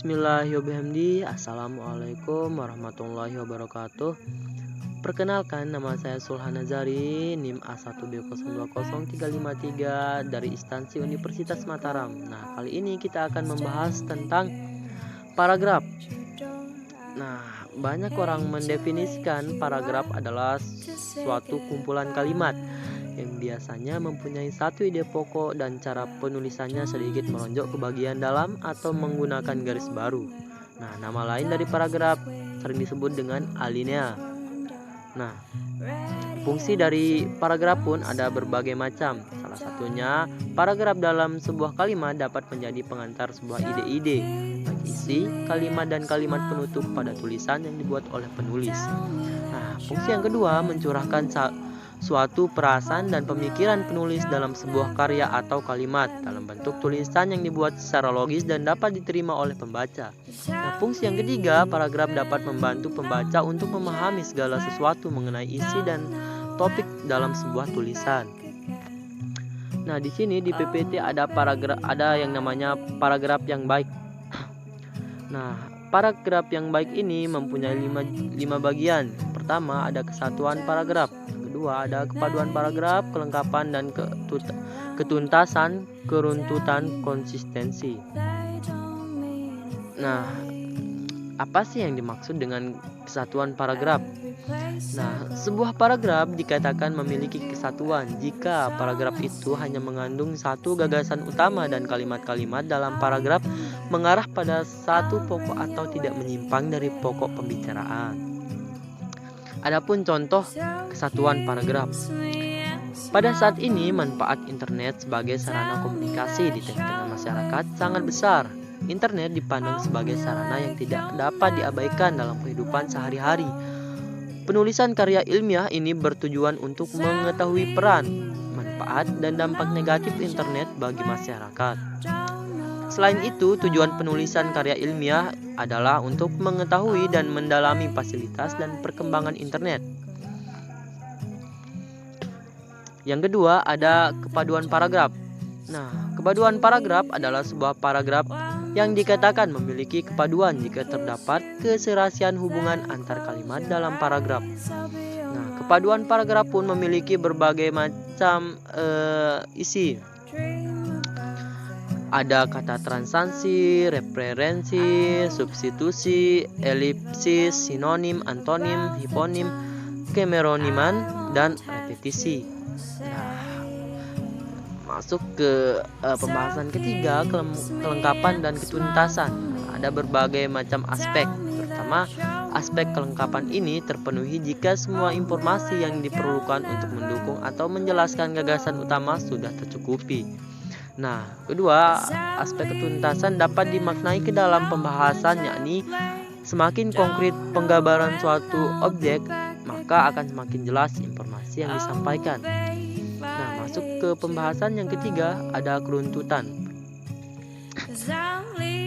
Bismillahirrahmanirrahim. Assalamualaikum warahmatullahi wabarakatuh. Perkenalkan, nama saya Sulhan Nazari, NIM A1B020353 dari instansi Universitas Mataram. Nah, kali ini kita akan membahas tentang paragraf. Nah, banyak orang mendefinisikan paragraf adalah suatu kumpulan kalimat yang biasanya mempunyai satu ide pokok dan cara penulisannya sedikit meronjok ke bagian dalam atau menggunakan garis baru. Nah, nama lain dari paragraf sering disebut dengan alinea. Nah, fungsi dari paragraf pun ada berbagai macam. Salah satunya, paragraf dalam sebuah kalimat dapat menjadi pengantar sebuah ide-ide bagi isi kalimat dan kalimat penutup pada tulisan yang dibuat oleh penulis. Nah, fungsi yang kedua, mencurahkan suatu perasaan dan pemikiran penulis dalam sebuah karya atau kalimat dalam bentuk tulisan yang dibuat secara logis dan dapat diterima oleh pembaca. Nah, fungsi yang ketiga, paragraf dapat membantu pembaca untuk memahami segala sesuatu mengenai isi dan topik dalam sebuah tulisan. Nah, di sini di PPT ada yang namanya paragraf yang baik. Nah, paragraf yang baik ini mempunyai 5 bagian. Pertama, ada kesatuan paragraf. Kedua, ada kepaduan paragraf, kelengkapan dan ketuntasan, keruntutan, konsistensi. Nah, apa sih yang dimaksud dengan kesatuan paragraf? Nah, sebuah paragraf dikatakan memiliki kesatuan jika paragraf itu hanya mengandung satu gagasan utama dan kalimat-kalimat dalam paragraf mengarah pada satu pokok atau tidak menyimpang dari pokok pembicaraan. Adapun contoh kesatuan paragraf. Pada saat ini, manfaat internet sebagai sarana komunikasi di tengah-tengah masyarakat sangat besar. Internet dipandang sebagai sarana yang tidak dapat diabaikan dalam kehidupan sehari-hari. Penulisan karya ilmiah ini bertujuan untuk mengetahui peran, manfaat, dan dampak negatif internet bagi masyarakat. Selain itu, tujuan penulisan karya ilmiah adalah untuk mengetahui dan mendalami fasilitas dan perkembangan internet. Yang kedua, ada kepaduan paragraf. Nah, kepaduan paragraf adalah sebuah paragraf yang dikatakan memiliki kepaduan jika terdapat keserasian hubungan antar kalimat dalam paragraf. Nah, kepaduan paragraf pun memiliki berbagai macam isi. Ada kata transansi, referensi, substitusi, elipsis, sinonim, antonim, hiponim, kemeroniman, dan repetisi. Nah, masuk ke pembahasan ketiga, kelengkapan dan ketuntasan. Ada berbagai macam aspek. Pertama, aspek kelengkapan ini terpenuhi jika semua informasi yang diperlukan untuk mendukung atau menjelaskan gagasan utama sudah tercukupi. Nah, kedua, aspek ketuntasan dapat dimaknai ke dalam pembahasan, yakni semakin konkret penggambaran suatu objek, maka akan semakin jelas informasi yang disampaikan. Nah, masuk ke pembahasan yang ketiga, ada keruntutan.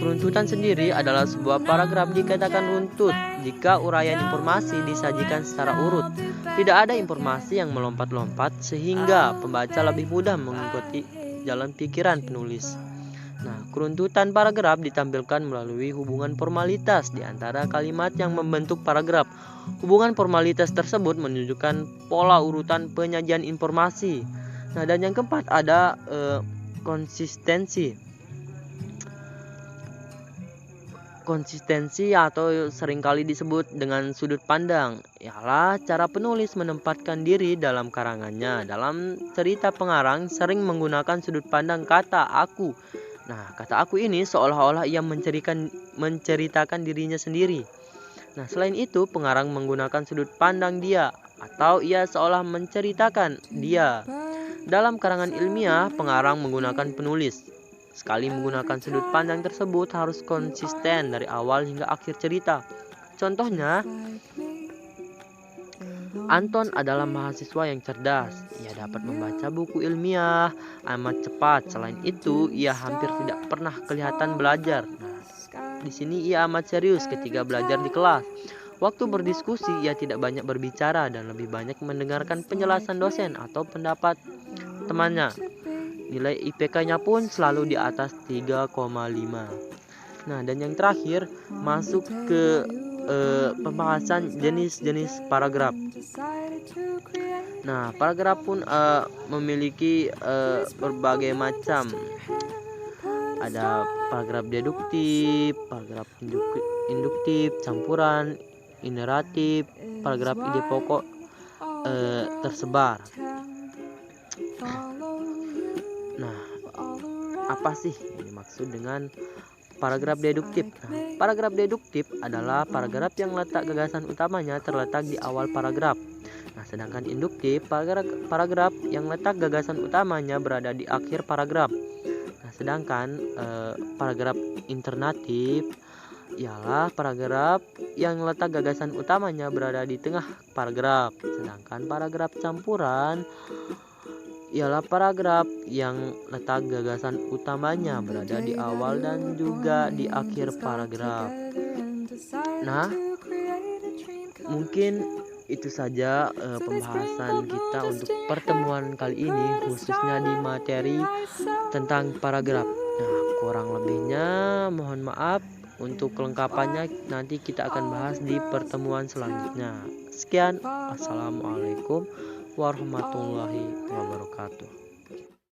Keruntutan sendiri adalah sebuah paragraf dikatakan runtut jika uraian informasi disajikan secara urut. Tidak ada informasi yang melompat-lompat sehingga pembaca lebih mudah mengikuti jalan pikiran penulis. Nah, keruntutan paragraf ditampilkan melalui hubungan formalitas di antara kalimat yang membentuk paragraf. Hubungan formalitas tersebut menunjukkan pola urutan penyajian informasi. Nah, dan yang keempat ada konsistensi. Konsistensi atau seringkali disebut dengan sudut pandang ialah cara penulis menempatkan diri dalam karangannya. Dalam cerita pengarang sering menggunakan sudut pandang kata aku. Nah, kata aku ini seolah-olah ia menceritakan dirinya sendiri. Nah, selain itu pengarang menggunakan sudut pandang dia atau ia seolah menceritakan dia. Dalam karangan ilmiah, pengarang menggunakan penulis. Sekali menggunakan sudut pandang tersebut harus konsisten dari awal hingga akhir cerita. Contohnya, Anton adalah mahasiswa yang cerdas. Ia dapat membaca buku ilmiah amat cepat. Selain itu, ia hampir tidak pernah kelihatan belajar. Nah, di sini ia amat serius ketika belajar di kelas. Waktu berdiskusi, ia tidak banyak berbicara dan lebih banyak mendengarkan penjelasan dosen atau pendapat temannya. Nilai IPK-nya pun selalu di atas 3,5. Nah, dan yang terakhir masuk ke pembahasan jenis-jenis paragraf. Nah, paragraf pun memiliki berbagai macam. Ada paragraf deduktif, paragraf induktif, campuran, ineratif, paragraf ide pokok tersebar. Nah, apa sih yang dimaksud dengan paragraf deduktif? Nah, paragraf deduktif adalah paragraf yang letak gagasan utamanya terletak di awal paragraf. Nah, sedangkan induktif paragraf yang letak gagasan utamanya berada di akhir paragraf. Nah, sedangkan paragraf internatif ialah paragraf yang letak gagasan utamanya berada di tengah paragraf. Sedangkan paragraf campuran ialah paragraf yang letak gagasan utamanya berada di awal dan juga di akhir paragraf. Nah, mungkin itu saja pembahasan kita untuk pertemuan kali ini, khususnya di materi tentang paragraf. Nah, kurang lebihnya mohon maaf. Untuk kelengkapannya nanti kita akan bahas di pertemuan selanjutnya. Sekian, assalamualaikum warahmatullahi wabarakatuh.